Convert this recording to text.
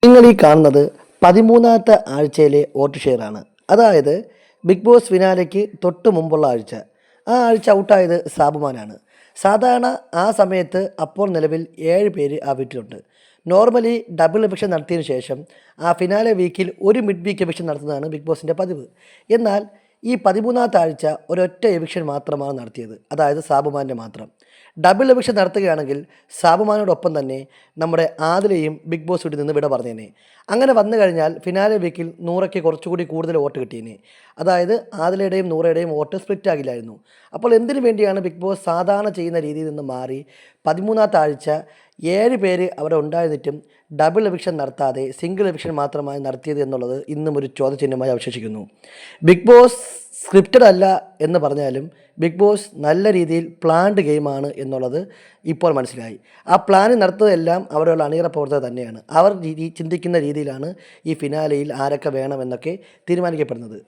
നിങ്ങൾ ഈ കാണുന്നത് 13ാമത്തെ ആഴ്ചയിലെ വോട്ട് ഷെയറാണ്. അതായത് ബിഗ് ബോസ് ഫിനാലയ്ക്ക് തൊട്ട് മുമ്പുള്ള ആഴ്ച. ആ ആഴ്ച ഔട്ടായത് സാബുമാനാണ്. സാധാരണ ആ സമയത്ത് അപ്പോൾ നിലവിൽ 7 പേര് ആ വീട്ടിലുണ്ട്. നോർമലി ഡബിൾ എവിക്ഷൻ നടത്തിയതിനു ശേഷം ആ ഫിനാലെ വീക്കിൽ ഒരു മിഡ് വീക്ക് എവിക്ഷൻ നടത്തുന്നതാണ് ബിഗ് ബോസിൻ്റെ പതിവ്. എന്നാൽ ഈ 13ാമത്തെ ആഴ്ച ഒരൊറ്റ എവിക്ഷൻ മാത്രമാണ് നടത്തിയത്. അതായത് സാബുമാൻ്റെ മാത്രം. ഡബിൾ എവിക്ഷൻ നടത്തുകയാണെങ്കിൽ സാബുമാനോടൊപ്പം തന്നെ നമ്മുടെ ആദിലയും ബിഗ് ബോസ് വീട്ടിൽ നിന്ന് വിട പറഞ്ഞേനെ. അങ്ങനെ വന്നു കഴിഞ്ഞാൽ ഫിനാലെ വീക്കിൽ നൂറയ്ക്ക് കുറച്ചുകൂടി കൂടുതൽ വോട്ട് കിട്ടിയേനെ. അതായത് ആദിലയുടെയും നൂറയുടെയും വോട്ട് സ്പ്ലിറ്റ് ആകില്ലായിരുന്നു. അപ്പോൾ എന്തിനു വേണ്ടിയാണ് ബിഗ് ബോസ് സാധാരണ ചെയ്യുന്ന രീതിയിൽ നിന്ന് മാറി 13ാമത്തെ ആഴ്ച 7 പേര് അവിടെ ഉണ്ടായിരുന്നിട്ടും ഡബിൾ എവിക്ഷൻ നടത്താതെ സിംഗിൾ എവിക്ഷൻ മാത്രമായി നടത്തിയത് എന്നുള്ളത് ഇന്നും ഒരു ചോദ്യചിഹ്നമായി അവശേഷിക്കുന്നു. ബിഗ് ബോസ് സ്ക്രിപ്റ്റഡ് അല്ല എന്ന് പറഞ്ഞാലും ബിഗ് ബോസ് നല്ല രീതിയിൽ പ്ലാൻഡ് ഗെയിമാണ് എന്നുള്ളത് ഇപ്പോൾ മനസ്സിലായി. ആ പ്ലാൻ നടത്തുന്നതെല്ലാം അവിടെയുള്ള അണിയറ പ്രവർത്തകർ തന്നെയാണ്. അവർ ചിന്തിക്കുന്ന രീതിയിലാണ് ഈ ഫിനാലയിൽ ആരൊക്കെ വേണമെന്നൊക്കെ തീരുമാനിക്കപ്പെടുന്നത്.